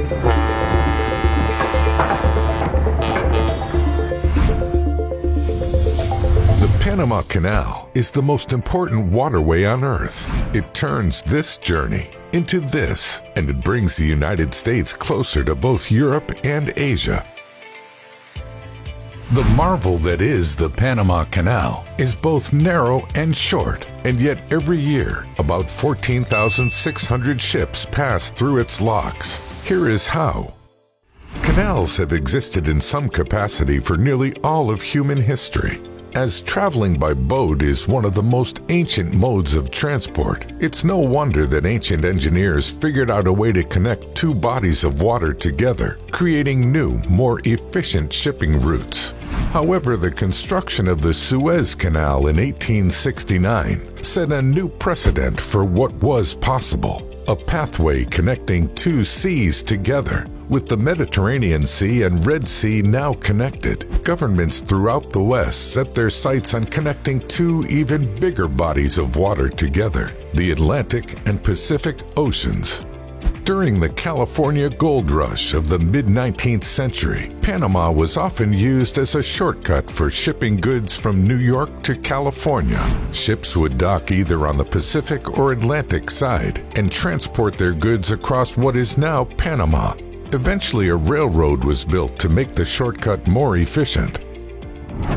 The Panama Canal is the most important waterway on Earth. It turns this journey into this, and it brings the United States closer to both Europe and Asia. The marvel that is the Panama Canal is both narrow and short, and yet every year, about 14,600 ships pass through its locks. Here is how. Canals have existed in some capacity for nearly all of human history. As traveling by boat is one of the most ancient modes of transport, it's no wonder that ancient engineers figured out a way to connect two bodies of water together, creating new, more efficient shipping routes. However, the construction of the Suez Canal in 1869 set a new precedent for what was possible, a pathway connecting two seas together. With the Mediterranean Sea and Red Sea now connected, governments throughout the West set their sights on connecting two even bigger bodies of water together, the Atlantic and Pacific Oceans. During the California gold rush of the mid-19th century, Panama was often used as a shortcut for shipping goods from New York to California. Ships would dock either on the Pacific or Atlantic side and transport their goods across what is now Panama. Eventually, a railroad was built to make the shortcut more efficient.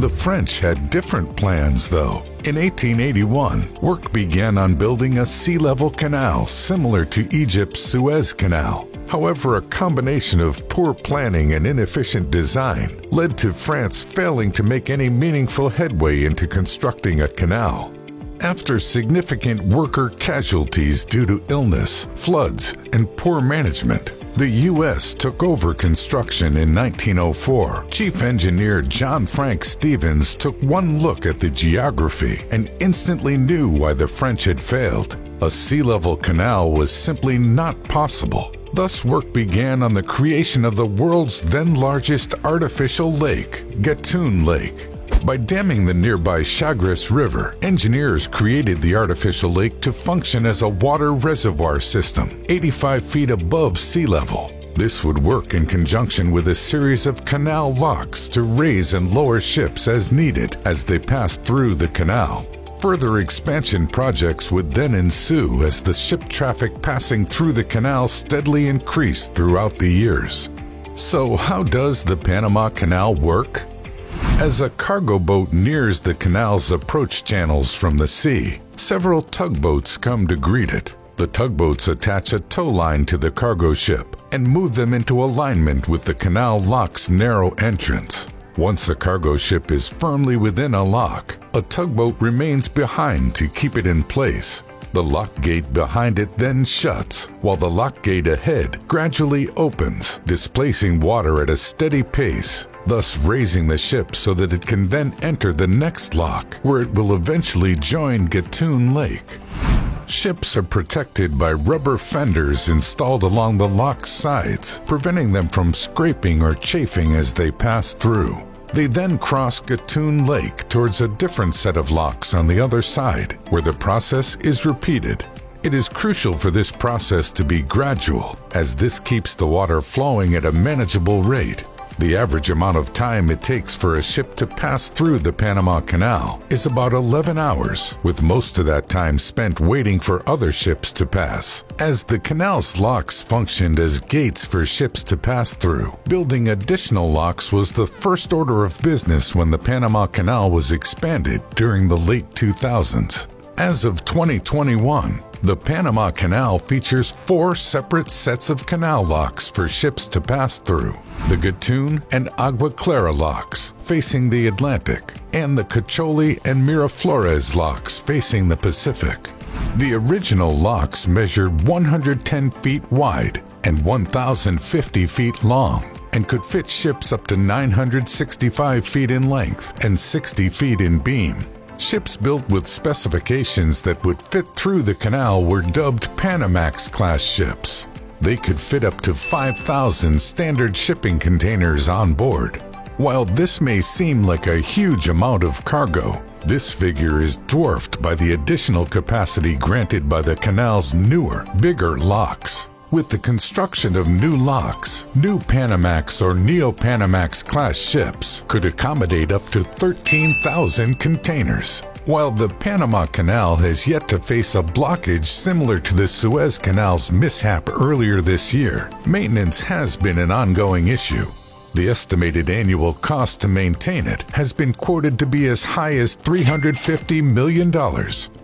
The French had different plans, though. In 1881, work began on building a sea-level canal similar to Egypt's Suez Canal. However, a combination of poor planning and inefficient design led to France failing to make any meaningful headway into constructing a canal. After significant worker casualties due to illness, floods, and poor management, the U.S. took over construction in 1904. Chief Engineer John Frank Stevens took one look at the geography and instantly knew why the French had failed. A sea-level canal was simply not possible. Thus, work began on the creation of the world's then largest artificial lake, Gatun Lake. By damming the nearby Chagres River, engineers created the artificial lake to function as a water reservoir system, 85 feet above sea level. This would work in conjunction with a series of canal locks to raise and lower ships as needed as they passed through the canal. Further expansion projects would then ensue as the ship traffic passing through the canal steadily increased throughout the years. So how does the Panama Canal work? As a cargo boat nears the canal's approach channels from the sea, several tugboats come to greet it. The tugboats attach a tow line to the cargo ship and move them into alignment with the canal lock's narrow entrance. Once a cargo ship is firmly within a lock, a tugboat remains behind to keep it in place. The lock gate behind it then shuts, while the lock gate ahead gradually opens, displacing water at a steady pace, thus raising the ship so that it can then enter the next lock, where it will eventually join Gatun Lake. Ships are protected by rubber fenders installed along the lock's sides, preventing them from scraping or chafing as they pass through. They then cross Gatun Lake towards a different set of locks on the other side, where the process is repeated. It is crucial for this process to be gradual, as this keeps the water flowing at a manageable rate. The average amount of time it takes for a ship to pass through the Panama Canal is about 11 hours, with most of that time spent waiting for other ships to pass. As the canal's locks functioned as gates for ships to pass through, building additional locks was the first order of business when the Panama Canal was expanded during the late 2000s. As of 2021, the Panama Canal features 4 separate sets of canal locks for ships to pass through: the Gatun and Agua Clara locks, facing the Atlantic, and the Cacholi and Miraflores locks facing the Pacific. The original locks measured 110 feet wide and 1,050 feet long, and could fit ships up to 965 feet in length and 60 feet in beam. Ships built with specifications that would fit through the canal were dubbed Panamax-class ships. They could fit up to 5,000 standard shipping containers on board. While this may seem like a huge amount of cargo, this figure is dwarfed by the additional capacity granted by the canal's newer, bigger locks. With the construction of new locks, new Panamax or Neo-Panamax class ships could accommodate up to 13,000 containers. While the Panama Canal has yet to face a blockage similar to the Suez Canal's mishap earlier this year, maintenance has been an ongoing issue. The estimated annual cost to maintain it has been quoted to be as high as $350 million.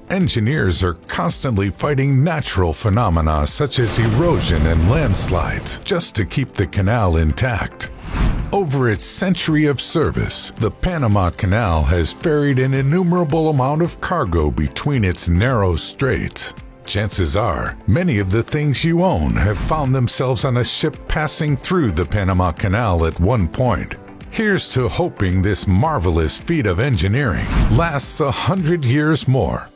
Engineers are constantly fighting natural phenomena such as erosion and landslides just to keep the canal intact. Over its century of service, the Panama Canal has ferried an innumerable amount of cargo between its narrow straits. Chances are, many of the things you own have found themselves on a ship passing through the Panama Canal at one point. Here's to hoping this marvelous feat of engineering lasts 100 years more.